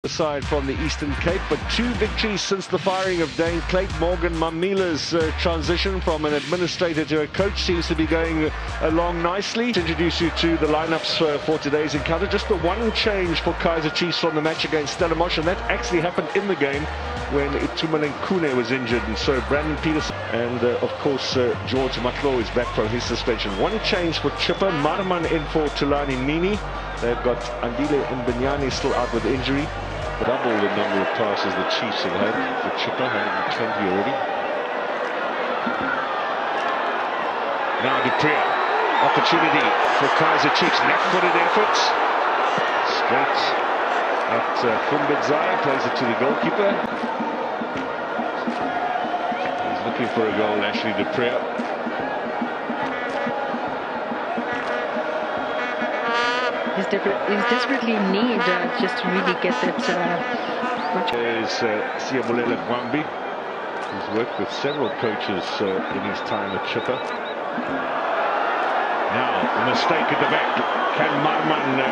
Side from the Eastern Cape, but 2 victories since the firing of Dane Clayton. Morgan Mamila's transition from an administrator to a coach seems to be going along nicely. To introduce you to the lineups for today's encounter, just the one change for Kaizer Chiefs from the match against Stellenbosch, and that actually happened in the game when Itumeleng Kune was injured, and so Brandon Peterson and of course George Matlo is back from his suspension. One change for Chippa, Marman in for Tulani Mini. They've got Andile and Binyani still out with injury. Double the number of passes the Chiefs have had for Chippa, 120 already. Now Dupree, opportunity for Kaizer Chiefs, left-footed efforts. Straight at Fumbidzai, plays it to the goalkeeper. He's looking for a goal, Ashley Dupree. He's desperately in need just to really get that much. There's Siabulela Gwambi, who's worked with several coaches in his time at Chippa. Now, a mistake at the back. Can Marman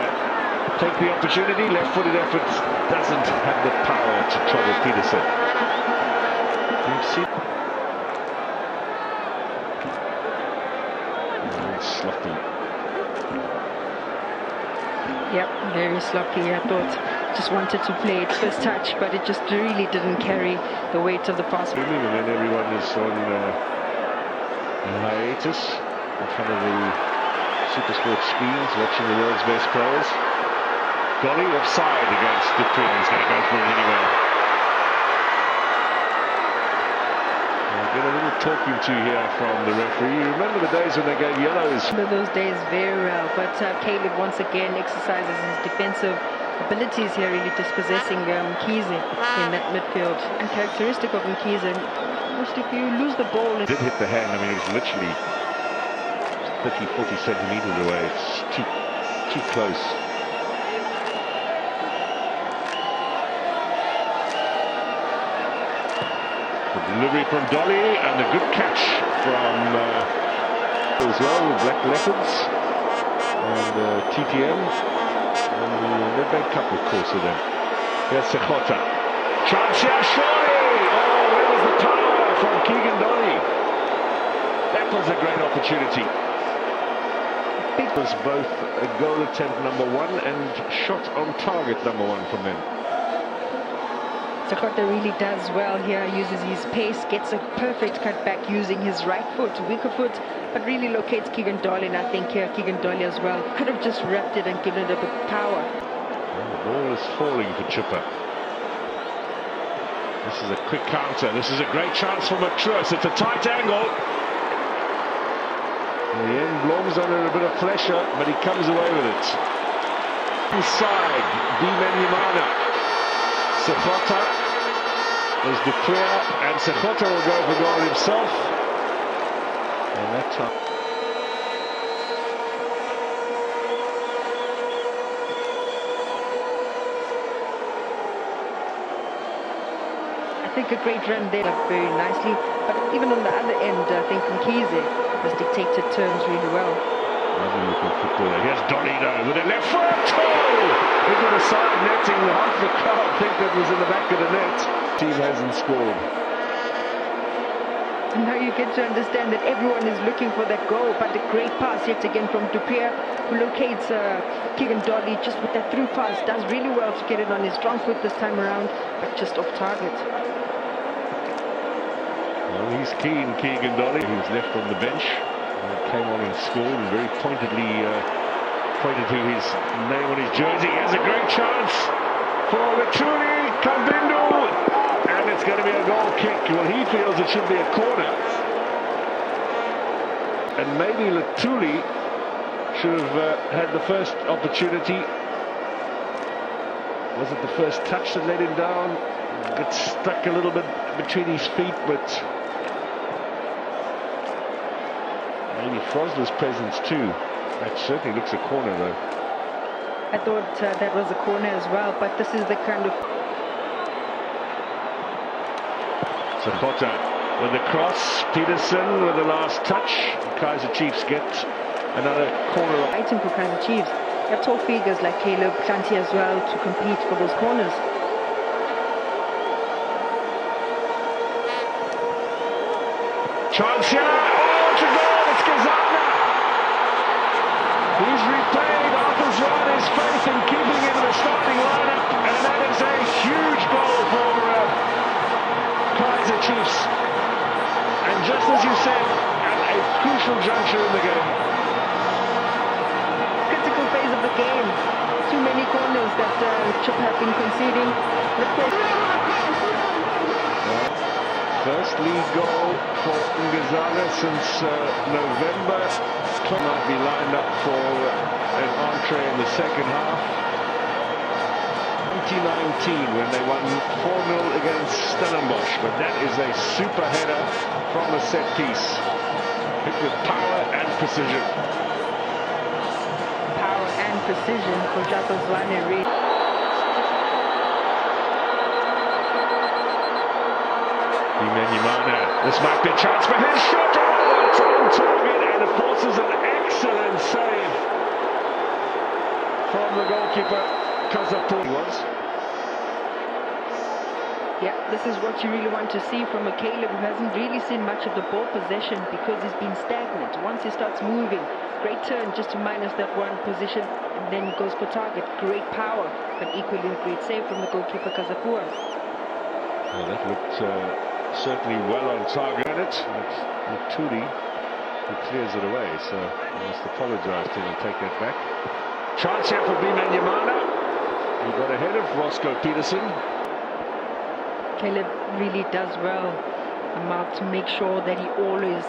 take the opportunity? Left-footed effort doesn't have the power to trouble Peterson. You've seen sloppy. Yep, very sloppy. I thought just wanted to play it first touch, but it just really didn't carry the weight of the pass. And then everyone is on hiatus in front of the Supersport screens, watching the world's best players. Golly offside against Dupree. He's going to go for it anyway. Get a little talking to here from the referee. You remember the days when they gave yellows? Remember those days very well, but Caleb once again exercises his defensive abilities here, really dispossessing Mkhize in that midfield. And characteristic of Mkhize, most if you lose the ball... It did hit the hand. I mean, it was literally 30-40 centimeters away. It's too close. Delivery from Dolly and a good catch from as well, Black Leopards and TTM and the Nedbank Cup, of course, of them. Here's Sekhota. Chance here, surely! Oh, where was the power from Keegan Dolly? That was a great opportunity. It was both a goal attempt #1 and shot on target #1 from them. Sekhota really does well here, uses his pace, gets a perfect cutback using his right foot, weaker foot, but really locates Keegan Dolly, and I think here Keegan Dolly as well could have just wrapped it and given it a bit of power. Well, the ball is falling for Chippa. This is a quick counter. This is a great chance for Matruus. It's a tight angle. In the end, Blom's under a bit of pressure, but he comes away with it. Inside, Dimenyimana. Sekhota, there's Dupree, and Sekhota will go for goal himself. And that time. I think a great run there, very nicely. But even on the other end, I think Mkhize has dictated terms really well. Lovely looking footballer. Here's Donino with a left foot. Oh! Into the side netting. Half the crowd think that was in the back of the net. Team hasn't scored. And now you get to understand that everyone is looking for that goal, but a great pass yet again from Dupree, who locates Keegan Dolly just with that through pass. Does really well to get it on his strong foot this time around, but just off target. Well, he's keen, Keegan Dolly, who's left on the bench. Came on and scored and very pointedly pointed to his name on his jersey. He has a great chance for Latuli Kambindu, and it's going to be a goal kick. Well, he feels it should be a corner, and maybe Latuli should have had the first opportunity. Was it the first touch that let him down? Got stuck a little bit between his feet, but maybe Frosler's presence too. That certainly looks a corner though. I thought that was a corner as well, but this is the kind of... Sekhota with the cross, Peterson with the last touch. Kaizer Chiefs get another corner. Item for Kaizer Chiefs. They have tall figures like Caleb, Planty as well to compete for those corners. Chance here. Oh, it's a goal. It's Kaizer. He's repaid Arthur Zwane's faith in keeping him in the starting lineup, and that is a huge goal for Kaizer Chiefs. And just as you said, at a crucial juncture in the game. Critical phase of the game. Too many corners that Chippa have been conceding. First league goal for Ngazana since November. Club might be lined up for an entree in the second half. 2019 when they won 4-0 against Stellenbosch, but that is a super header from a set piece. Hit with power and precision. Power and precision for Chippa United. This might be a chance for his shot. Oh, it's on target, and it forces an excellent save from the goalkeeper, Kaizer Chiefs. Yeah, this is what you really want to see from a Caleb who hasn't really seen much of the ball possession because he's been stagnant. Once he starts moving, great turn just to minus that one position, and then he goes for target. Great power, but equally a great save from the goalkeeper, Kaizer Chiefs. Well, that looked certainly well on target. It's Lutuli who clears it away, so I must apologise to him and take that back. Chance here for Bimanyamana. He got ahead of Roscoe Peterson. Caleb really does well, Mark, to make sure that he always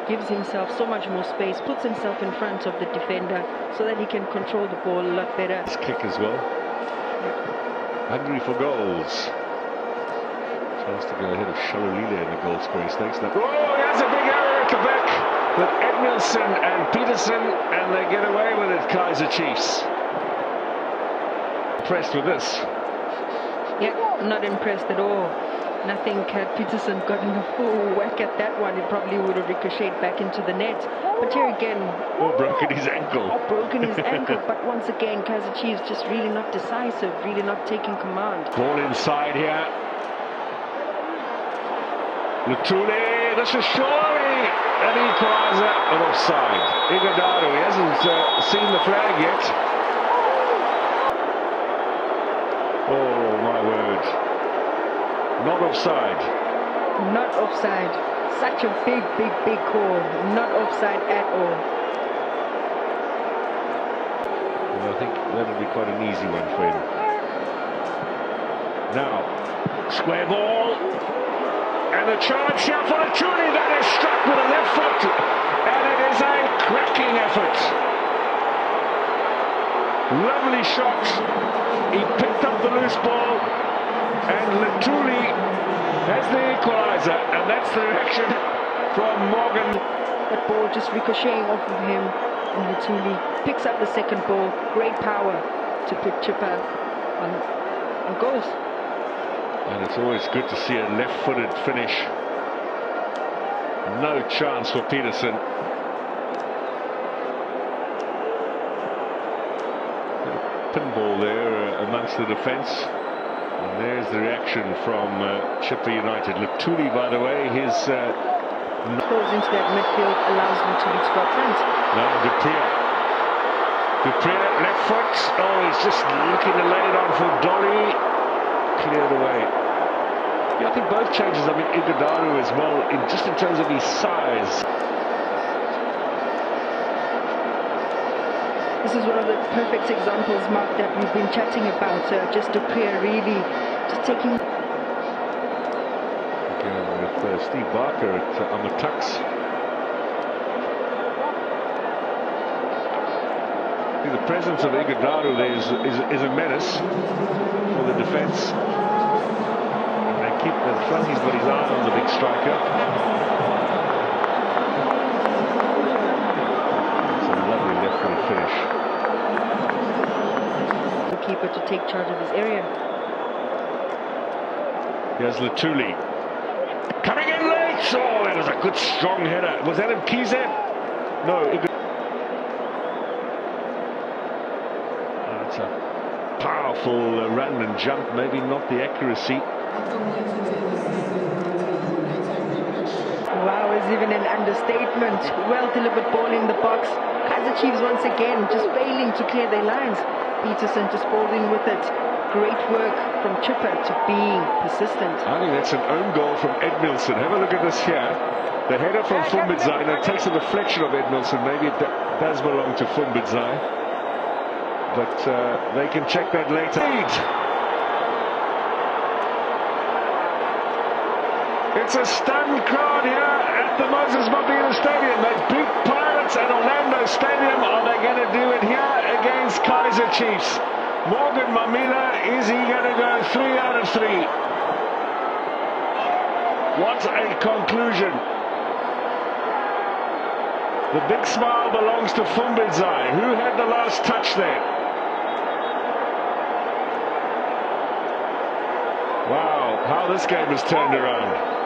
gives himself so much more space, puts himself in front of the defender so that he can control the ball a lot better. His kick as well. Hungry for goals. Chance to go ahead of Shalolile in the goal scoring stakes. Oh, he has a big error at the back with Edmilson and Peterson, and they get away with it, Kaizer Chiefs. Impressed with this. Yeah, not impressed at all. And I think had Peterson gotten a full whack at that one, it probably would have ricocheted back into the net. But here again... Or broken his ankle. Or broken his ankle. But once again, Kaizer Chiefs just really not decisive, really not taking command. Ball inside here. Lutuli, this is surely an equaliser, and offside. Ighodaro, he hasn't seen the flag yet. Oh my word. Not offside. Not offside. Such a big call. Not offside at all. Well, I think that'll be quite an easy one for him. Now, square ball. And a chance here for Lutuli, that is struck with a left foot, and it is a cracking effort. Lovely shot. He picked up the loose ball, and Lutuli has the equaliser, and that's the reaction from Morgan. That ball just ricocheting off of him, and Lutuli picks up the second ball. Great power to put Chippa on goals. And it's always good to see a left-footed finish. No chance for Peterson. Pinball there amongst the defence. And there's the reaction from Chippa United. Lutuli, by the way, his... goes into that midfield, allows Lutuli to go up front. No, Dupree, left foot. Oh, he's just looking to lay it on for Dolly. Cleared away. Yeah, I think both changes, I mean, Ighodaro as well, just in terms of his size. This is one of the perfect examples, Mark, that we've been chatting about. Just Dupree really just taking... Again with Steve Barker at Amatux. The presence of Ighodaro there is a menace for the defence. Keep the front, he's got his eye on the big striker. It's a lovely left-footed finish. The keeper to take charge of his area. Here's Lutuli. Coming in late! Oh, that was a good strong header. Was that Kaizer? No, it's a powerful run and jump, maybe not the accuracy. Wow, is even an understatement. Well delivered ball in the box. Kaizer Chiefs once again just failing to clear their lines. Peterson just bowling with it. Great work from Chippa to being persistent. I think that's an own goal from Edmilson. Have a look at this here. The header from Fumbidzai, and it takes a deflection of Edmilson. Maybe it does belong to Fumbidzai, but they can check that later. It's a stunned crowd here at the Moses Mabhida Stadium. They beat Pirates at Orlando Stadium. Are they going to do it here against Kaizer Chiefs? Morgan Mamila, is he going to go 3 out of 3? What a conclusion. The big smile belongs to Fumbidzai. Who had the last touch there? Wow, how this game has turned around.